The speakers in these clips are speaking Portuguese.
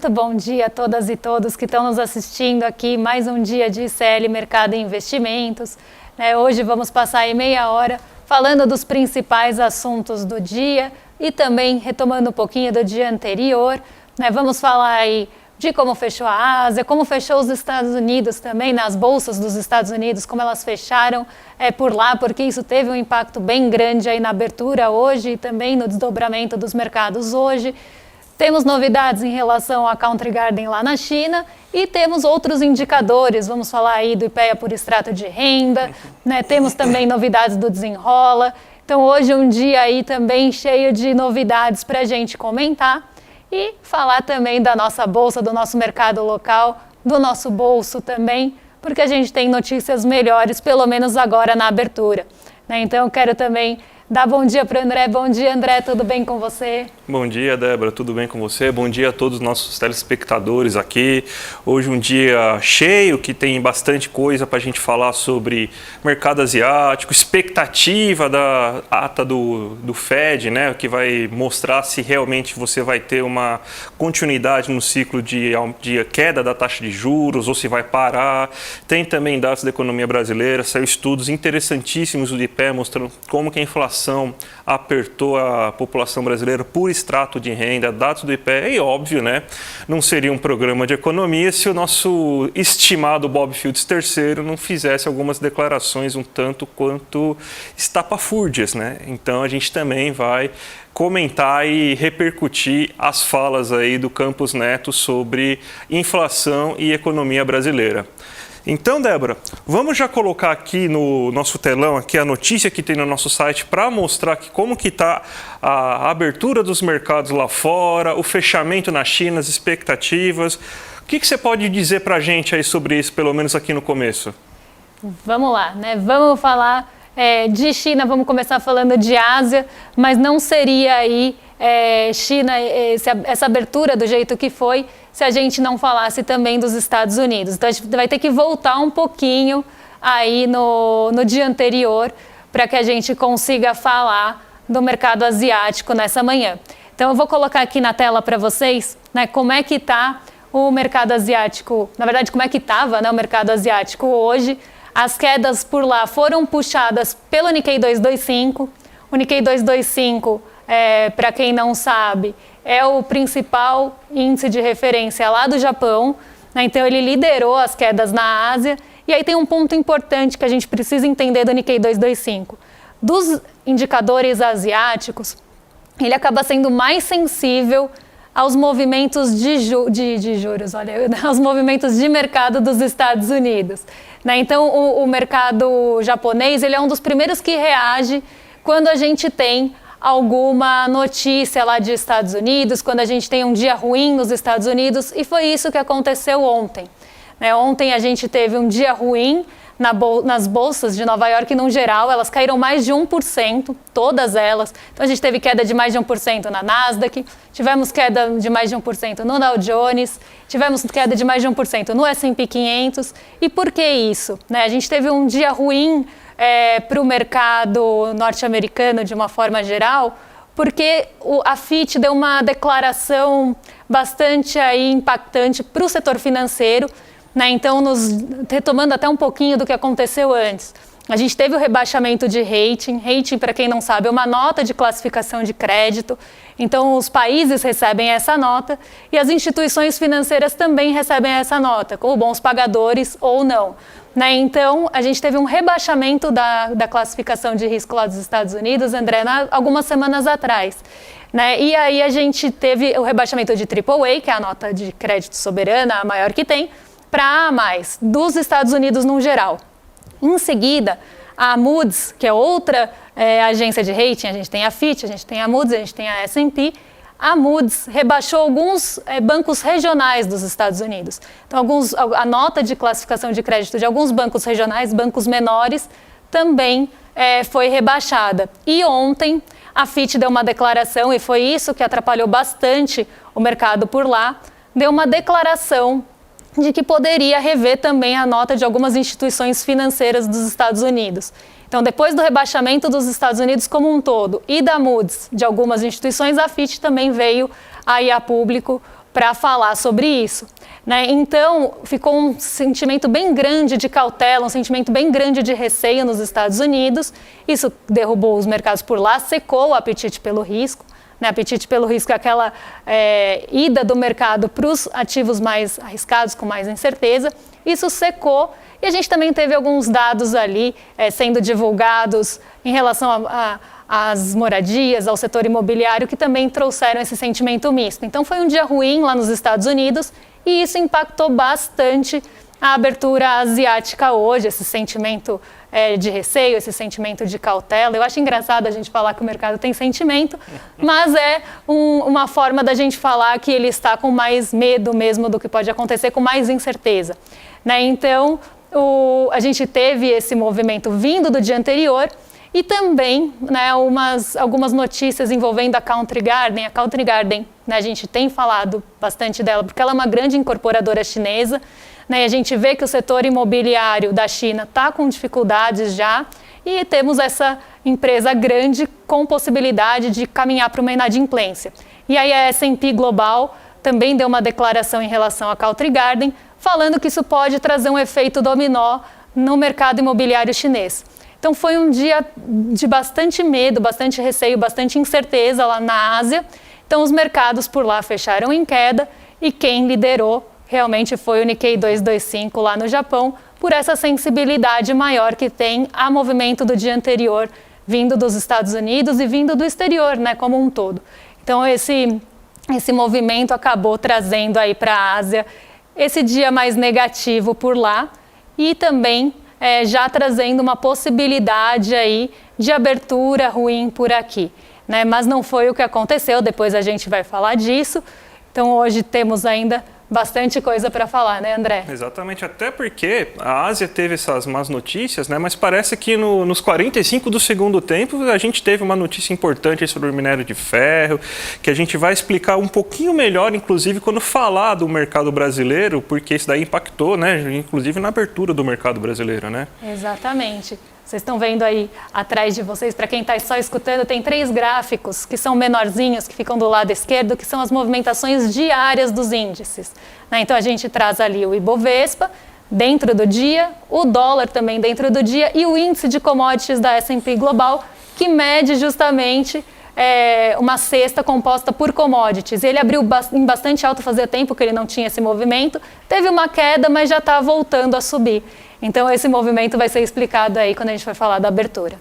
Muito bom dia a todas e todos que estão nos assistindo aqui. Mais um dia de ICL Mercado e Investimentos. Hoje vamos passar aí meia hora falando dos principais assuntos do dia e também retomando um pouquinho do dia anterior. Vamos falar aí de como fechou a Ásia, como fechou os Estados Unidos também, nas bolsas dos Estados Unidos, como elas fecharam por lá, porque isso teve um impacto bem grande aí na abertura hoje e também no desdobramento dos mercados hoje. Temos novidades em relação à Country Garden lá na China e temos outros indicadores, vamos falar aí do IPEA por extrato de renda, temos também novidades do Desenrola. Então hoje é um dia aí também cheio de novidades para a gente comentar e falar também da nossa bolsa, do nosso mercado local, do nosso bolso também, porque a gente tem notícias melhores, pelo menos agora na abertura. Então eu quero também dar bom dia para o André. Bom dia, André, tudo bem com você? Bom dia, Débora, tudo bem com você? Bom dia a todos os nossos telespectadores aqui. Hoje um dia cheio, que tem bastante coisa para a gente falar sobre mercado asiático, expectativa da ata do Fed, que vai mostrar se realmente você vai ter uma continuidade no ciclo de queda da taxa de juros ou se vai parar. Tem também dados da economia brasileira, saiu estudos interessantíssimos do IPEA mostrando como que a inflação apertou a população brasileira por extrato de renda, dados do IPEA, e óbvio, não seria um programa de economia se o nosso estimado Bob Fields III não fizesse algumas declarações um tanto quanto estapafúrdias, Então a gente também vai comentar e repercutir as falas aí do Campos Neto sobre inflação e economia brasileira. Então, Débora, vamos já colocar aqui no nosso telão aqui a notícia que tem no nosso site para mostrar aqui como que está a abertura dos mercados lá fora, o fechamento na China, as expectativas. O que você pode dizer para a gente aí sobre isso, pelo menos aqui no começo? Vamos lá, Vamos falar de China, vamos começar falando de Ásia, mas não seria aí China, essa abertura do jeito que foi, se a gente não falasse também dos Estados Unidos. Então a gente vai ter que voltar um pouquinho aí no dia anterior para que a gente consiga falar do mercado asiático nessa manhã. Então eu vou colocar aqui na tela para vocês como é que está o mercado asiático, na verdade como é que estava o mercado asiático hoje. As quedas por lá foram puxadas pelo Nikkei 225. O Nikkei 225, para quem não sabe, é o principal índice de referência lá do Japão. Então ele liderou as quedas na Ásia. E aí tem um ponto importante que a gente precisa entender do Nikkei 225. Dos indicadores asiáticos, ele acaba sendo mais sensível aos movimentos de juros, aos movimentos de mercado dos Estados Unidos. Então, o mercado japonês ele é um dos primeiros que reage quando a gente tem alguma notícia lá de Estados Unidos, quando a gente tem um dia ruim nos Estados Unidos, e foi isso que aconteceu ontem. Ontem a gente teve um dia ruim nas bolsas de Nova York, no geral, elas caíram mais de 1%, todas elas. Então a gente teve queda de mais de 1% na Nasdaq, tivemos queda de mais de 1% no Dow Jones, tivemos queda de mais de 1% no S&P 500. E por que isso? A gente teve um dia ruim para o mercado norte-americano de uma forma geral, porque a FIT deu uma declaração bastante aí impactante para o setor financeiro. Então, retomando até um pouquinho do que aconteceu antes, a gente teve o rebaixamento de rating. Rating, para quem não sabe, é uma nota de classificação de crédito. Então, os países recebem essa nota e as instituições financeiras também recebem essa nota, como bons pagadores ou não. Então, a gente teve um rebaixamento da classificação de risco lá dos Estados Unidos, André, algumas semanas atrás. E aí a gente teve o rebaixamento de AAA, que é a nota de crédito soberana, a maior que tem, para A+, dos Estados Unidos no geral. Em seguida, a Moody's, que é outra agência de rating, a gente tem a Fitch, a gente tem a Moody's, a gente tem a S&P. A Moody's rebaixou alguns bancos regionais dos Estados Unidos. Então, a nota de classificação de crédito de alguns bancos regionais, bancos menores, também foi rebaixada. E ontem, a Fitch deu uma declaração, e foi isso que atrapalhou bastante o mercado por lá, deu uma declaração de que poderia rever também a nota de algumas instituições financeiras dos Estados Unidos. Então, depois do rebaixamento dos Estados Unidos como um todo e da Moody's de algumas instituições, a Fitch também veio aí a público para falar sobre isso. Né? Então, ficou um sentimento bem grande de cautela, um sentimento bem grande de receio nos Estados Unidos. Isso derrubou os mercados por lá, secou o apetite pelo risco. Né? Apetite pelo risco é aquela ida do mercado para os ativos mais arriscados, com mais incerteza. Isso secou e a gente também teve alguns dados ali sendo divulgados em relação às moradias, ao setor imobiliário, que também trouxeram esse sentimento misto. Então foi um dia ruim lá nos Estados Unidos e isso impactou bastante a abertura asiática hoje, esse sentimento de receio, esse sentimento de cautela. Eu acho engraçado a gente falar que o mercado tem sentimento, mas é uma forma da gente falar que ele está com mais medo mesmo do que pode acontecer, com mais incerteza. Né? Então, a gente teve esse movimento vindo do dia anterior e também, né, algumas notícias envolvendo a Country Garden. A Country Garden, né, a gente tem falado bastante dela porque ela é uma grande incorporadora chinesa, né, e a gente vê que o setor imobiliário da China está com dificuldades já e temos essa empresa grande com possibilidade de caminhar para uma inadimplência. E aí a S&P Global também deu uma declaração em relação à Country Garden, falando que isso pode trazer um efeito dominó no mercado imobiliário chinês. Então foi um dia de bastante medo, bastante receio, bastante incerteza lá na Ásia. Então os mercados por lá fecharam em queda e quem liderou realmente foi o Nikkei 225 lá no Japão, por essa sensibilidade maior que tem a movimento do dia anterior, vindo dos Estados Unidos e vindo do exterior, né, como um todo. Então esse movimento acabou trazendo aí para a Ásia esse dia mais negativo por lá e também já trazendo uma possibilidade aí de abertura ruim por aqui. Né? Mas não foi o que aconteceu, depois a gente vai falar disso. Então hoje temos ainda bastante coisa para falar, né, André? Exatamente, até porque a Ásia teve essas más notícias, né? Mas parece que nos 45 do segundo tempo a gente teve uma notícia importante sobre o minério de ferro, que a gente vai explicar um pouquinho melhor, inclusive, quando falar do mercado brasileiro, porque isso daí impactou, né? Inclusive na abertura do mercado brasileiro, né? Exatamente. Vocês estão vendo aí atrás de vocês, para quem está só escutando, tem 3 gráficos que são menorzinhos, que ficam do lado esquerdo, que são as movimentações diárias dos índices. Né? Então a gente traz ali o Ibovespa dentro do dia, o dólar também dentro do dia e o índice de commodities da S&P Global, que mede justamente uma cesta composta por commodities. Ele abriu em bastante alta, fazia tempo que ele não tinha esse movimento, teve uma queda, mas já está voltando a subir. Então esse movimento vai ser explicado aí quando a gente for falar da abertura.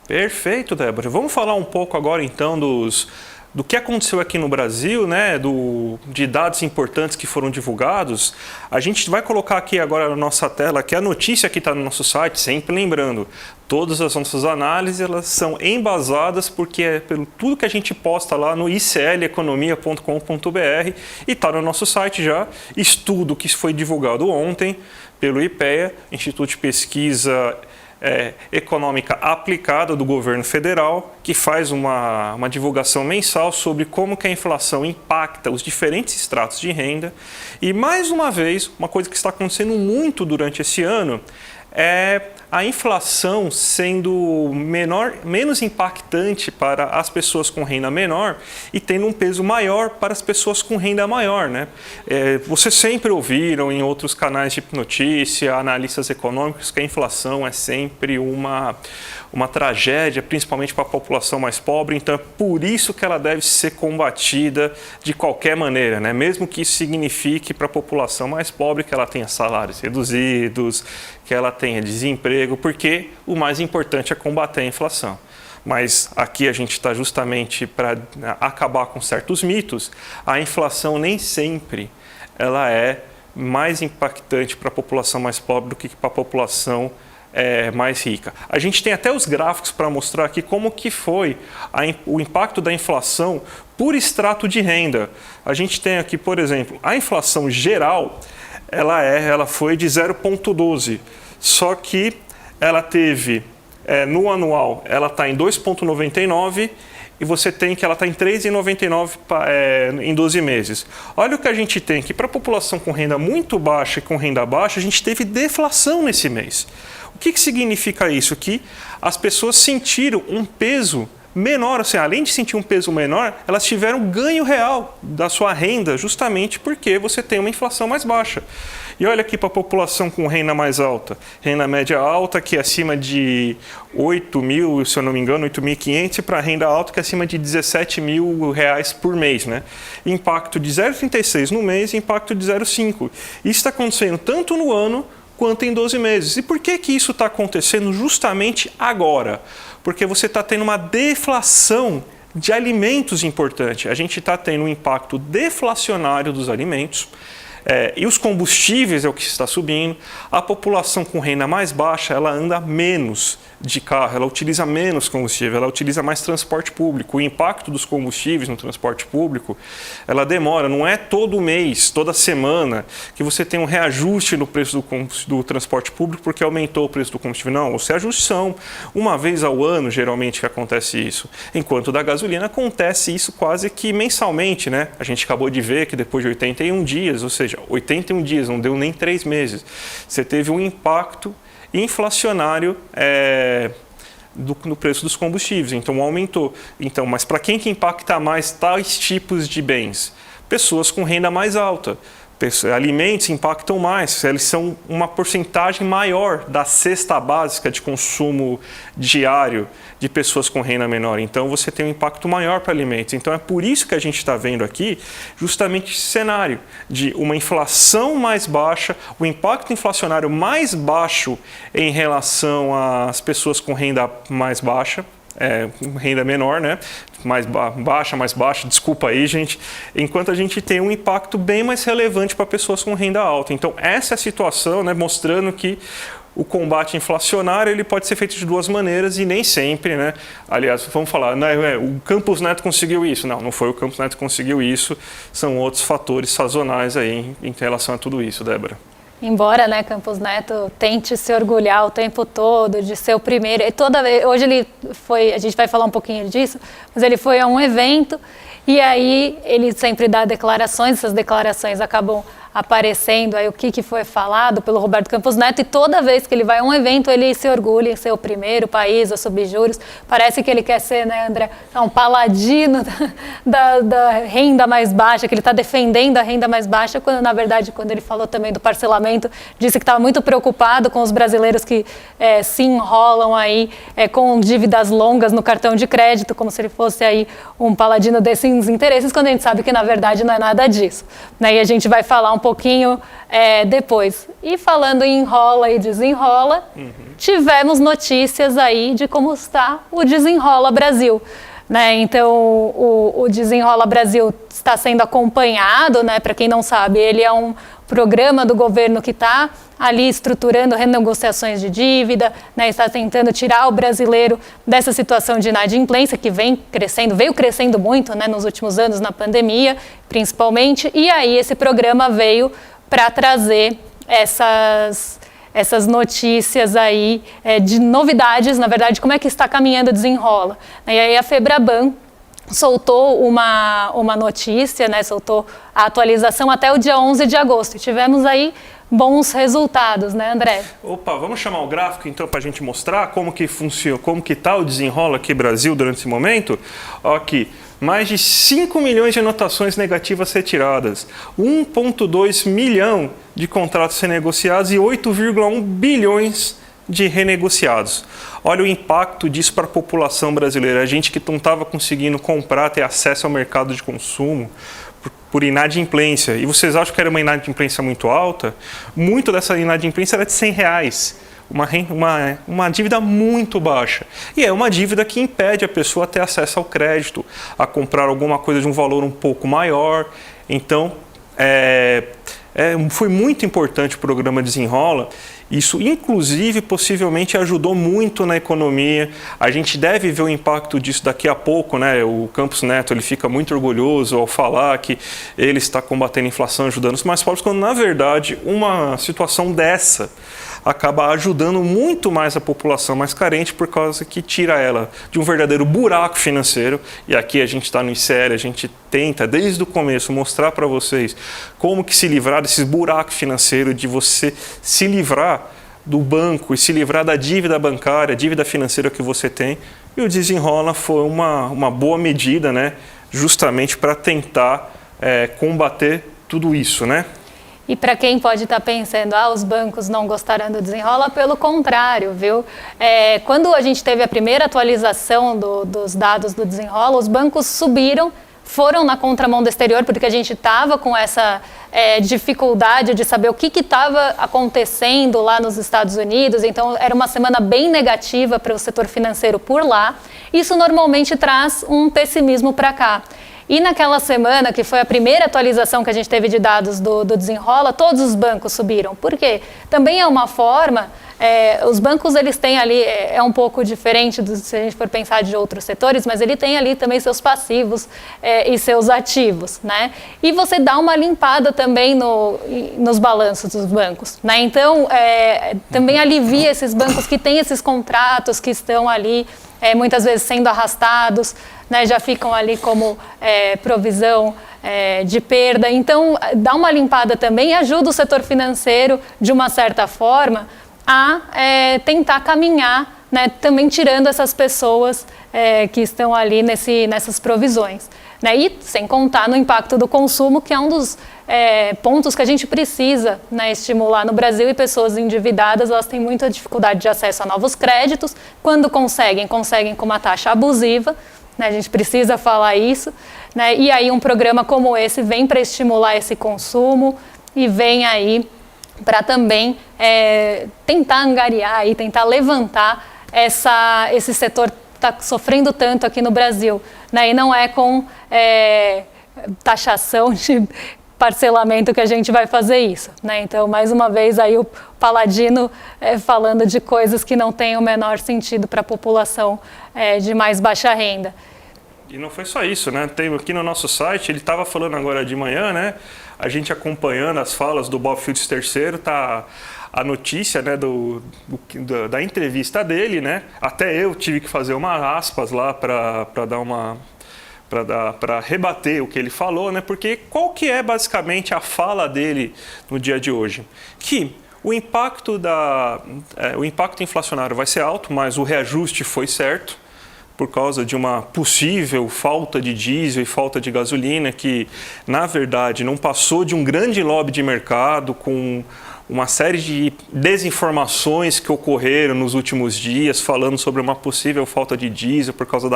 Perfeito, Débora. Vamos falar um pouco agora então do que aconteceu aqui no Brasil, né? De dados importantes que foram divulgados. A gente vai colocar aqui agora na nossa tela que a notícia que está no nosso site, sempre lembrando, todas as nossas análises elas são embasadas porque é pelo tudo que a gente posta lá no icleconomia.com.br e está no nosso site já, estudo que foi divulgado ontem pelo IPEA, Instituto de Pesquisa Econômica Aplicada do Governo Federal, que faz uma divulgação mensal sobre como que a inflação impacta os diferentes estratos de renda. E, mais uma vez, uma coisa que está acontecendo muito durante esse ano é a inflação sendo menos impactante para as pessoas com renda menor e tendo um peso maior para as pessoas com renda maior, né? Vocês sempre ouviram em outros canais de notícia, analistas econômicos, que a inflação é sempre uma tragédia, principalmente para a população mais pobre, então é por isso que ela deve ser combatida de qualquer maneira, né? Mesmo que isso signifique para a população mais pobre que ela tenha salários reduzidos, que ela tenha desemprego, porque o mais importante é combater a inflação. Mas aqui a gente está justamente para acabar com certos mitos. A inflação nem sempre ela é mais impactante para a população mais pobre do que para a população mais rica. A gente tem até os gráficos para mostrar aqui como que foi o impacto da inflação por extrato de renda. A gente tem aqui, por exemplo, a inflação geral, ela foi de 0,12, só que ela teve, no anual, ela está em 2,99 e você tem que ela está em 3,99 em 12 meses. Olha o que a gente tem aqui, para a população com renda muito baixa e com renda baixa, a gente teve deflação nesse mês. O que significa isso? Que as pessoas sentiram um peso menor, assim, além de sentir um peso menor, elas tiveram ganho real da sua renda, justamente porque você tem uma inflação mais baixa. E olha aqui para a população com renda mais alta, renda média alta, que é acima de 8 mil, se eu não me engano, 8.500, e para a renda alta, que é acima de 17 mil reais por mês, né? Impacto de 0,36 no mês e impacto de 0,5. Isso está acontecendo tanto no ano quanto em 12 meses. E por que isso está acontecendo justamente agora? Porque você está tendo uma deflação de alimentos importante. A gente está tendo um impacto deflacionário dos alimentos, e os combustíveis é o que está subindo. A população com renda mais baixa, ela anda menos de carro, ela utiliza menos combustível, ela utiliza mais transporte público. O impacto dos combustíveis no transporte público, ela demora, não é todo mês, toda semana, que você tem um reajuste no preço do transporte público porque aumentou o preço do combustível. Não, os reajustes são uma vez ao ano, geralmente, que acontece isso. Enquanto da gasolina acontece isso quase que mensalmente, né? A gente acabou de ver que depois de 81 dias, ou seja, 81 dias, não deu nem 3 meses, você teve um impacto inflacionário no preço dos combustíveis, então aumentou. Então, mas para quem que impacta mais tais tipos de bens? Pessoas com renda mais alta. Alimentos impactam mais, eles são uma porcentagem maior da cesta básica de consumo diário de pessoas com renda menor. Então, você tem um impacto maior para alimentos. Então, é por isso que a gente está vendo aqui justamente esse cenário de uma inflação mais baixa, o impacto inflacionário mais baixo em relação às pessoas com renda mais baixa, renda menor, né? Mais baixa, desculpa aí, gente, enquanto a gente tem um impacto bem mais relevante para pessoas com renda alta. Então, essa é a situação, né, mostrando que o combate inflacionário ele pode ser feito de duas maneiras e nem sempre, né? Aliás, vamos falar, né, o Campos Neto conseguiu isso. Não foi o Campos Neto que conseguiu isso, são outros fatores sazonais aí em relação a tudo isso, Débora. Embora, né, Campos Neto tente se orgulhar o tempo todo de ser o primeiro, e toda vez, hoje ele foi, a gente vai falar um pouquinho disso, mas ele foi a um evento e aí ele sempre dá declarações, essas declarações acabam aparecendo aí o que foi falado pelo Roberto Campos Neto, e toda vez que ele vai a um evento ele se orgulha em ser o primeiro país a subir juros. Parece que ele quer ser, né, André, um paladino da renda mais baixa, que ele está defendendo a renda mais baixa, quando na verdade, quando ele falou também do parcelamento, disse que estava muito preocupado com os brasileiros que se enrolam aí com dívidas longas no cartão de crédito, como se ele fosse aí um paladino desses interesses, quando a gente sabe que na verdade não é nada disso, né? E a gente vai falar um pouquinho depois. E falando em enrola e desenrola, tivemos notícias aí de como está o Desenrola Brasil, né? Então, o Desenrola Brasil está sendo acompanhado, né? Para quem não sabe, ele é um programa do governo que está ali estruturando renegociações de dívida, né? Está tentando tirar o brasileiro dessa situação de inadimplência que veio crescendo muito, né, nos últimos anos, na pandemia, principalmente. E aí esse programa veio para trazer essas notícias aí de novidades, na verdade, como é que está caminhando o Desenrola. E aí a Febraban soltou uma notícia, né, soltou a atualização até o dia 11 de agosto. E tivemos aí bons resultados, né, André? Opa, vamos chamar o gráfico então para a gente mostrar como que funciona, como que está o Desenrola aqui Brasil durante esse momento. Aqui, mais de 5 milhões de anotações negativas retiradas, 1,2 milhão de contratos renegociados e 8,1 bilhões de renegociados. Olha o impacto disso para a população brasileira. A gente que não estava conseguindo comprar, ter acesso ao mercado de consumo por inadimplência. E vocês acham que era uma inadimplência muito alta? Muito dessa inadimplência era de R$100. Uma dívida muito baixa. E é uma dívida que impede a pessoa a ter acesso ao crédito, a comprar alguma coisa de um valor um pouco maior. Então, foi muito importante o programa Desenrola. Isso, inclusive, possivelmente ajudou muito na economia. A gente deve ver o impacto disso daqui a pouco, né? O Campos Neto ele fica muito orgulhoso ao falar que ele está combatendo a inflação, ajudando os mais pobres, quando, na verdade, uma situação dessa acaba ajudando muito mais a população mais carente, por causa que tira ela de um verdadeiro buraco financeiro. E aqui a gente está no ICL, a gente tenta, desde o começo, mostrar para vocês como que se livrar desse buraco financeiro, de você se livrar do banco e se livrar da dívida bancária, dívida financeira que você tem, E o desenrola foi uma boa medida, né? Justamente para tentar combater tudo isso, né? E para quem pode estar pensando, os bancos não gostaram do desenrola, pelo contrário, viu? Quando a gente teve a primeira atualização dos dados do desenrola, os bancos subiram, foram na contramão do exterior, porque a gente estava com essa dificuldade de saber o que estava acontecendo lá nos Estados Unidos, então era uma semana bem negativa para o setor financeiro por lá. Isso normalmente traz um pessimismo para cá. E naquela semana, que foi a primeira atualização que a gente teve de dados do desenrola, todos os bancos subiram. Por quê? Também é uma forma, os bancos eles têm ali, é um pouco diferente se a gente for pensar de outros setores, mas ele tem ali também seus passivos e seus ativos, né? E você dá uma limpada também nos balanços dos bancos, né? Então, também alivia esses bancos que têm esses contratos que estão ali, muitas vezes sendo arrastados, né, já ficam ali como provisão de perda. Então, dá uma limpada também e ajuda o setor financeiro, de uma certa forma, a tentar caminhar, né, também tirando essas pessoas que estão ali nessas provisões. Né, e sem contar no impacto do consumo, que é um dos pontos que a gente precisa, né, estimular no Brasil, e pessoas endividadas, elas têm muita dificuldade de acesso a novos créditos. Quando conseguem com uma taxa abusiva, né, a gente precisa falar isso, né, e aí um programa como esse vem para estimular esse consumo e vem aí para também tentar angariar e tentar levantar esse setor que está sofrendo tanto aqui no Brasil, né, e não é com taxação de parcelamento que a gente vai fazer isso, né? Então, mais uma vez, aí o Paladino falando de coisas que não têm o menor sentido para a população de mais baixa renda. E não foi só isso, né? Tem aqui no nosso site, ele estava falando agora de manhã, né? A gente acompanhando as falas do Bob Fields III, tá a notícia, né, da entrevista dele, né? Até eu tive que fazer uma aspas lá para dar uma... para rebater o que ele falou, né? Porque qual que é basicamente a fala dele no dia de hoje? Que o impacto inflacionário vai ser alto, mas o reajuste foi certo, por causa de uma possível falta de diesel e falta de gasolina, que, na verdade, não passou de um grande lobby de mercado com uma série de desinformações que ocorreram nos últimos dias, falando sobre uma possível falta de diesel por causa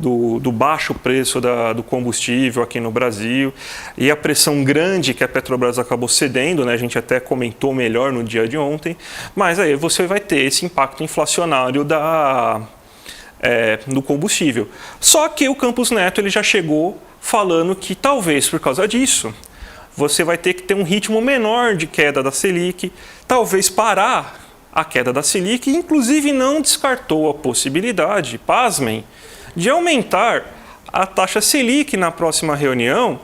do baixo preço do combustível aqui no Brasil, e a pressão grande que a Petrobras acabou cedendo, né? A gente até comentou melhor no dia de ontem, mas aí você vai ter esse impacto inflacionário do combustível. Só que o Campos Neto ele já chegou falando que talvez por causa disso você vai ter que ter um ritmo menor de queda da Selic, talvez parar a queda da Selic, e inclusive não descartou a possibilidade, pasmem, de aumentar a taxa Selic na próxima reunião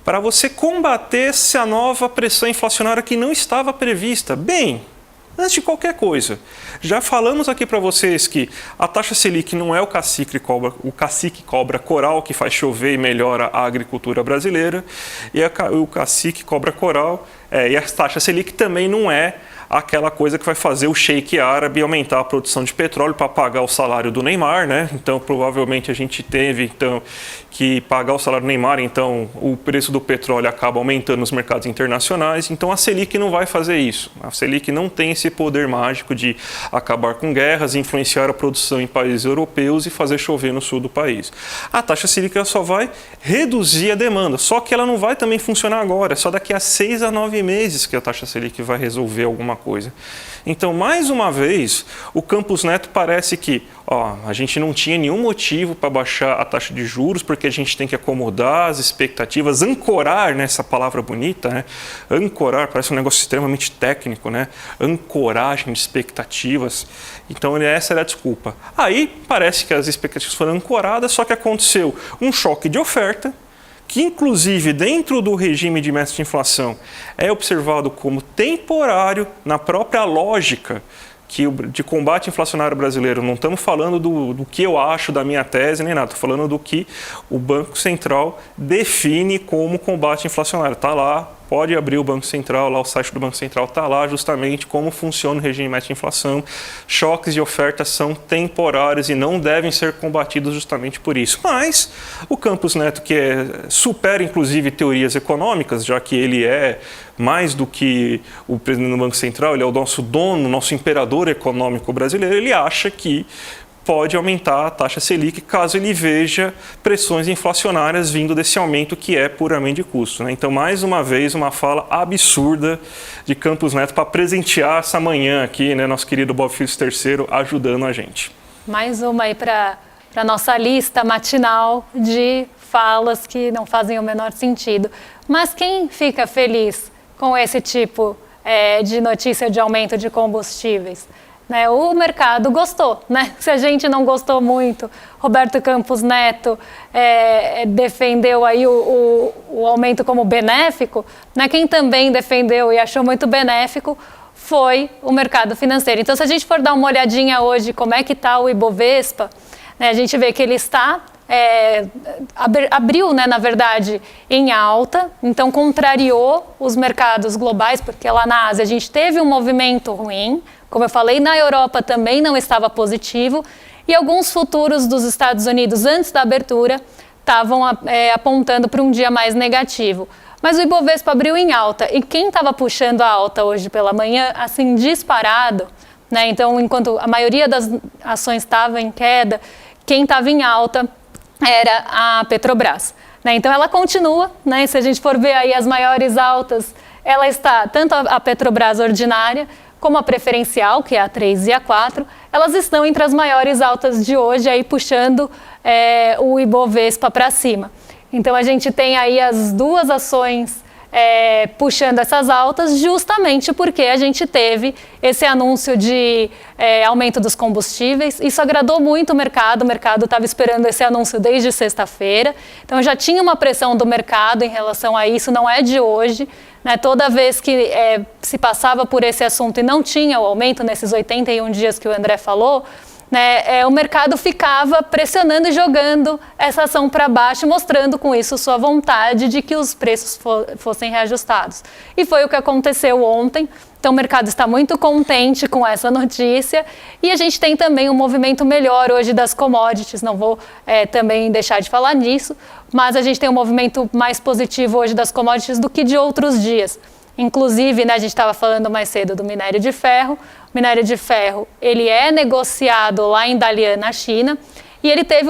para você combater essa nova pressão inflacionária que não estava prevista. Bem, antes de qualquer coisa, já falamos aqui para vocês que a taxa Selic não é o cacique cobra coral que faz chover e melhora a agricultura brasileira, e o cacique cobra coral e a taxa Selic também não é aquela coisa que vai fazer o sheik árabe aumentar a produção de petróleo para pagar o salário do Neymar, né? Então, provavelmente a gente teve que pagar o salário do Neymar, então o preço do petróleo acaba aumentando nos mercados internacionais. Então, a Selic não vai fazer isso. A Selic não tem esse poder mágico de acabar com guerras, influenciar a produção em países europeus e fazer chover no sul do país. A taxa Selic ela só vai reduzir a demanda, só que ela não vai também funcionar agora, é só daqui a 6 a 9 meses que a taxa Selic vai resolver alguma coisa. Então, mais uma vez, o Campos Neto parece que a gente não tinha nenhum motivo para baixar a taxa de juros, porque a gente tem que acomodar as expectativas, ancorar, né, essa palavra bonita, né? Ancorar, parece um negócio extremamente técnico, né? Ancoragem de expectativas. Então, essa era a desculpa. Aí, parece que as expectativas foram ancoradas, só que aconteceu um choque de oferta, que inclusive dentro do regime de meta de inflação é observado como temporário na própria lógica de combate inflacionário brasileiro. Não estamos falando do que eu acho da minha tese nem nada, estou falando do que o Banco Central define como combate inflacionário. Está lá pode abrir o Banco Central, lá o site do Banco Central está lá justamente como funciona o regime de meta de inflação. Choques de oferta são temporários e não devem ser combatidos justamente por isso. Mas o Campos Neto, que supera inclusive teorias econômicas, já que ele é mais do que o presidente do Banco Central, ele é o nosso dono, nosso imperador econômico brasileiro, ele acha que pode aumentar a taxa Selic caso ele veja pressões inflacionárias vindo desse aumento que é puramente de custo, né? Então, mais uma vez, uma fala absurda de Campos Neto para presentear essa manhã aqui, né? Nosso querido Bob Filhos III ajudando a gente. Mais uma aí para a nossa lista matinal de falas que não fazem o menor sentido. Mas quem fica feliz com esse tipo de notícia de aumento de combustíveis? Né, o mercado gostou, né? Se a gente não gostou muito, Roberto Campos Neto defendeu aí o aumento como benéfico, né? Quem também defendeu e achou muito benéfico foi o mercado financeiro. Então, se a gente for dar uma olhadinha hoje como é que está o Ibovespa, né, a gente vê que ele está abriu, né, na verdade, em alta, então contrariou os mercados globais, porque lá na Ásia a gente teve um movimento ruim. Como eu falei, na Europa também não estava positivo e alguns futuros dos Estados Unidos antes da abertura estavam apontando para um dia mais negativo. Mas o Ibovespa abriu em alta e quem estava puxando a alta hoje pela manhã, assim, disparado, né? Então, enquanto a maioria das ações estava em queda, quem estava em alta era a Petrobras, né? Então, ela continua, né? Se a gente for ver aí as maiores altas, ela está, tanto a Petrobras ordinária, como a preferencial, que é a 3 e a 4, elas estão entre as maiores altas de hoje, aí puxando o Ibovespa para cima. Então, a gente tem aí as duas ações puxando essas altas, justamente porque a gente teve esse anúncio de aumento dos combustíveis. Isso agradou muito o mercado estava esperando esse anúncio desde sexta-feira. Então, já tinha uma pressão do mercado em relação a isso, não é de hoje. Né, toda vez que se passava por esse assunto e não tinha o aumento nesses 81 dias que o André falou, né, o mercado ficava pressionando e jogando essa ação para baixo, mostrando com isso sua vontade de que os preços fossem reajustados. E foi o que aconteceu ontem. Então, o mercado está muito contente com essa notícia e a gente tem também um movimento melhor hoje das commodities, não vou também deixar de falar nisso, mas a gente tem um movimento mais positivo hoje das commodities do que de outros dias. Inclusive, né, a gente estava falando mais cedo do minério de ferro. O minério de ferro, ele é negociado lá em Dalian, na China, e ele teve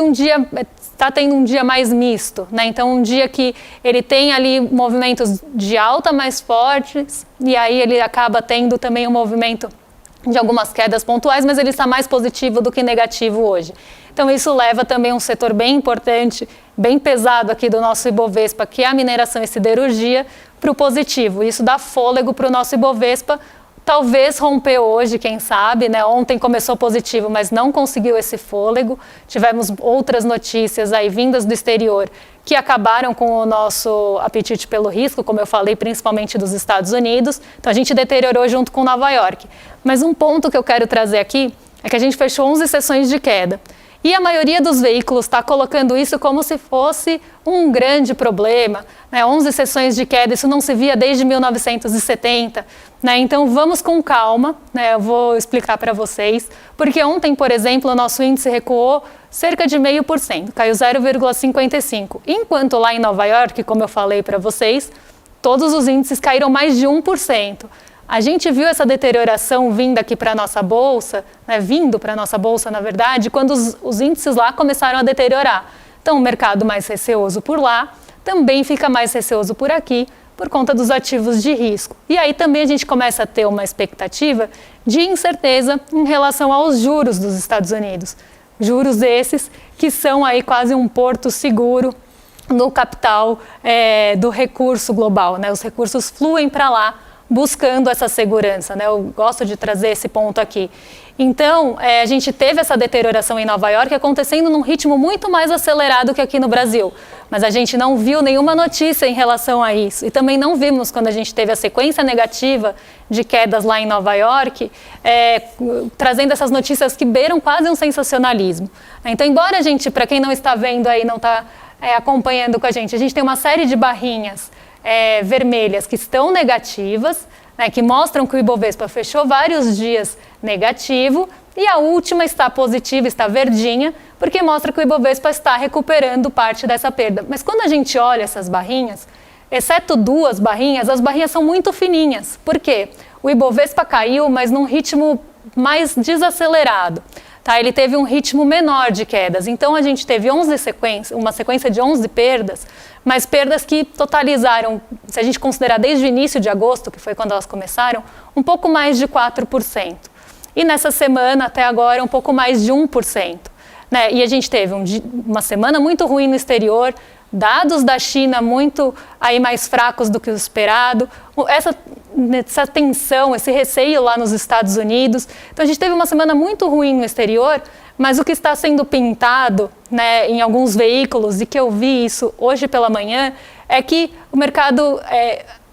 está tendo um dia mais misto, né? Então, um dia que ele tem ali movimentos de alta mais fortes, e aí ele acaba tendo também um movimento de algumas quedas pontuais, mas ele está mais positivo do que negativo hoje. Então, isso leva também um setor bem importante, bem pesado aqui do nosso Ibovespa, que é a mineração e siderurgia, para o positivo. Isso dá fôlego para o nosso Ibovespa, talvez romper hoje, quem sabe, né? Ontem começou positivo, mas não conseguiu esse fôlego. Tivemos outras notícias aí vindas do exterior que acabaram com o nosso apetite pelo risco, como eu falei, principalmente dos Estados Unidos. Então, a gente deteriorou junto com Nova York. Mas um ponto que eu quero trazer aqui é que a gente fechou 11 sessões de queda. E a maioria dos veículos está colocando isso como se fosse um grande problema, né? 11 sessões de queda, isso não se via desde 1970, né? Então vamos com calma, né? Eu vou explicar para vocês, porque ontem, por exemplo, o nosso índice recuou cerca de 0,5%, caiu 0,55%, enquanto lá em Nova York, como eu falei para vocês, todos os índices caíram mais de 1%. A gente viu essa deterioração vindo aqui para a nossa bolsa, né, na verdade, quando os índices lá começaram a deteriorar. Então, o mercado mais receoso por lá também fica mais receoso por aqui, por conta dos ativos de risco. E aí também a gente começa a ter uma expectativa de incerteza em relação aos juros dos Estados Unidos. Juros esses que são aí quase um porto seguro no capital do recurso global, né? Os recursos fluem para lá, buscando essa segurança, né? Eu gosto de trazer esse ponto aqui. Então, a gente teve essa deterioração em Nova York acontecendo num ritmo muito mais acelerado que aqui no Brasil. Mas a gente não viu nenhuma notícia em relação a isso. E também não vimos quando a gente teve a sequência negativa de quedas lá em Nova York, trazendo essas notícias que beiram quase um sensacionalismo. Então, embora a gente, para quem não está vendo aí, não está acompanhando com a gente tem uma série de barrinhas vermelhas que estão negativas, né, que mostram que o Ibovespa fechou vários dias negativo, e a última está positiva, está verdinha, porque mostra que o Ibovespa está recuperando parte dessa perda. Mas quando a gente olha essas barrinhas, exceto duas barrinhas, as barrinhas são muito fininhas. Por quê? O Ibovespa caiu, mas num ritmo mais desacelerado. Tá? Ele teve um ritmo menor de quedas. Então, a gente teve uma sequência de 11 perdas, mas perdas que totalizaram, se a gente considerar desde o início de agosto, que foi quando elas começaram, um pouco mais de 4%. E nessa semana, até agora, um pouco mais de 1%. Né? E a gente teve uma semana muito ruim no exterior, dados da China muito aí mais fracos do que o esperado, essa tensão, esse receio lá nos Estados Unidos. Então a gente teve uma semana muito ruim no exterior, mas o que está sendo pintado, né, em alguns veículos, e que eu vi isso hoje pela manhã, é que o mercado...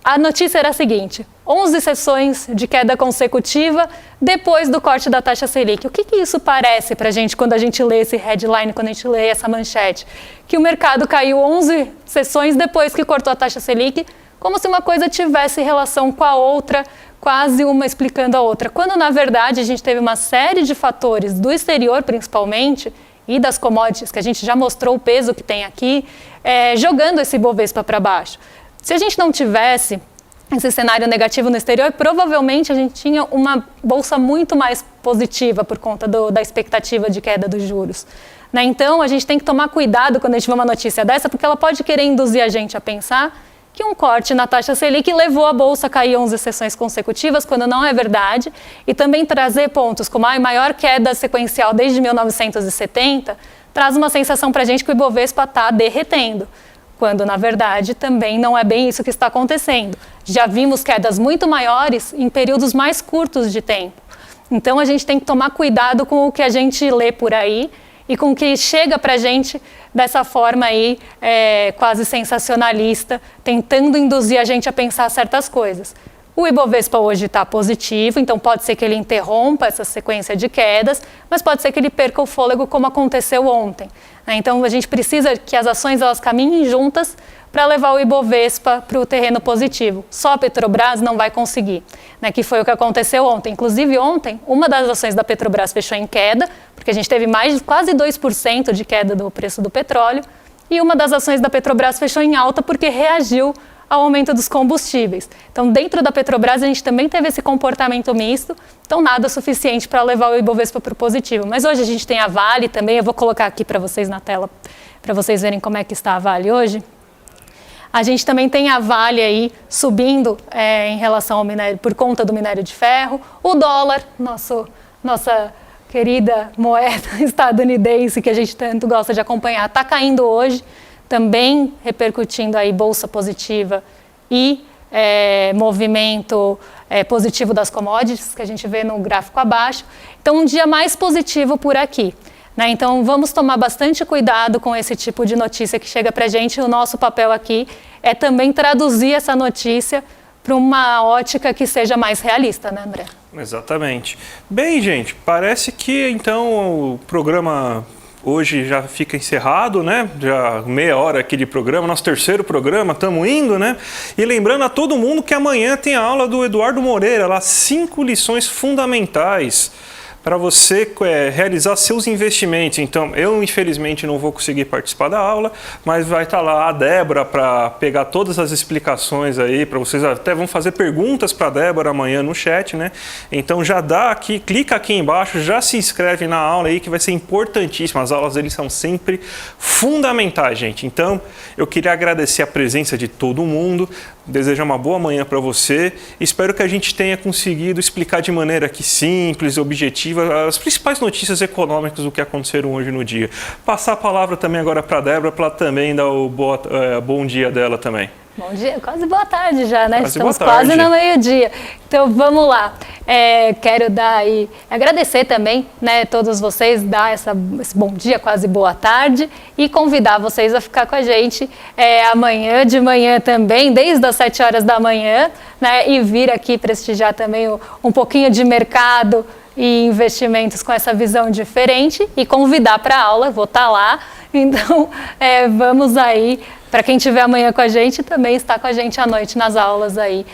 A notícia era a seguinte: 11 sessões de queda consecutiva depois do corte da taxa Selic. O que isso parece para a gente quando a gente lê esse headline, quando a gente lê essa manchete? Que o mercado caiu 11 sessões depois que cortou a taxa Selic, como se uma coisa tivesse relação com a outra, quase uma explicando a outra. Quando, na verdade, a gente teve uma série de fatores do exterior, principalmente, e das commodities, que a gente já mostrou o peso que tem aqui, jogando esse Ibovespa para baixo. Se a gente não tivesse esse cenário negativo no exterior, provavelmente a gente tinha uma bolsa muito mais positiva por conta da expectativa de queda dos juros. Né? Então, a gente tem que tomar cuidado quando a gente vê uma notícia dessa, porque ela pode querer induzir a gente a pensar que um corte na taxa Selic levou a bolsa a cair 11 sessões consecutivas, quando não é verdade, e também trazer pontos como a maior queda sequencial desde 1970, traz uma sensação para a gente que o Ibovespa está derretendo, quando, na verdade, também não é bem isso que está acontecendo. Já vimos quedas muito maiores em períodos mais curtos de tempo. Então, a gente tem que tomar cuidado com o que a gente lê por aí e com o que chega para a gente dessa forma aí, quase sensacionalista, tentando induzir a gente a pensar certas coisas. O Ibovespa hoje está positivo, então pode ser que ele interrompa essa sequência de quedas, mas pode ser que ele perca o fôlego, como aconteceu ontem. Então, a gente precisa que as ações elas caminhem juntas para levar o Ibovespa para o terreno positivo. Só a Petrobras não vai conseguir, né, que foi o que aconteceu ontem. Inclusive, ontem, uma das ações da Petrobras fechou em queda, porque a gente teve quase 2% de queda do preço do petróleo, e uma das ações da Petrobras fechou em alta porque reagiu ao aumento dos combustíveis. Então, dentro da Petrobras, a gente também teve esse comportamento misto, então nada suficiente para levar o Ibovespa para o positivo. Mas hoje a gente tem a Vale também, eu vou colocar aqui para vocês na tela, para vocês verem como é que está a Vale hoje. A gente também tem a Vale aí subindo em relação ao minério, por conta do minério de ferro. O dólar, nossa querida moeda estadunidense, que a gente tanto gosta de acompanhar, está caindo hoje, também repercutindo aí bolsa positiva e movimento positivo das commodities, que a gente vê no gráfico abaixo. Então, um dia mais positivo por aqui. Né? Então, vamos tomar bastante cuidado com esse tipo de notícia que chega para a gente. O nosso papel aqui é também traduzir essa notícia para uma ótica que seja mais realista, né, André? Exatamente. Bem, gente, parece que então o programa hoje já fica encerrado, né? Já meia hora aqui de programa, nosso terceiro programa, estamos indo, né? E lembrando a todo mundo que amanhã tem a aula do Eduardo Moreira, lá 5 lições fundamentais para você realizar seus investimentos. Então, eu infelizmente não vou conseguir participar da aula, mas vai estar lá a Débora para pegar todas as explicações aí, para vocês até vão fazer perguntas para a Débora amanhã no chat, né? Então já dá aqui, clica aqui embaixo, já se inscreve na aula aí que vai ser importantíssima. As aulas deles são sempre fundamentais, gente. Então, eu queria agradecer a presença de todo mundo, desejar uma boa manhã para você. Espero que a gente tenha conseguido explicar de maneira aqui simples, objetiva, as principais notícias econômicas do que aconteceram hoje no dia. Passar a palavra também agora para a Débora, para ela também dar o bom dia dela também. Bom dia, quase boa tarde já, né? Quase Estamos quase no meio-dia. Então, vamos lá. Quero agradecer também, né, todos vocês, dar esse bom dia, quase boa tarde, e convidar vocês a ficar com a gente amanhã de manhã também, desde as 7 horas da manhã, né, e vir aqui prestigiar também um pouquinho de mercado e investimentos com essa visão diferente e convidar para a aula, vou estar lá. Então, vamos aí, para quem estiver amanhã com a gente, também está com a gente à noite nas aulas aí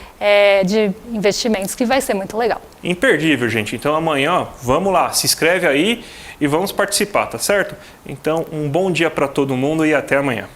de investimentos, que vai ser muito legal. Imperdível, gente. Então amanhã, ó, vamos lá, se inscreve aí e vamos participar, tá certo? Então, um bom dia para todo mundo e até amanhã.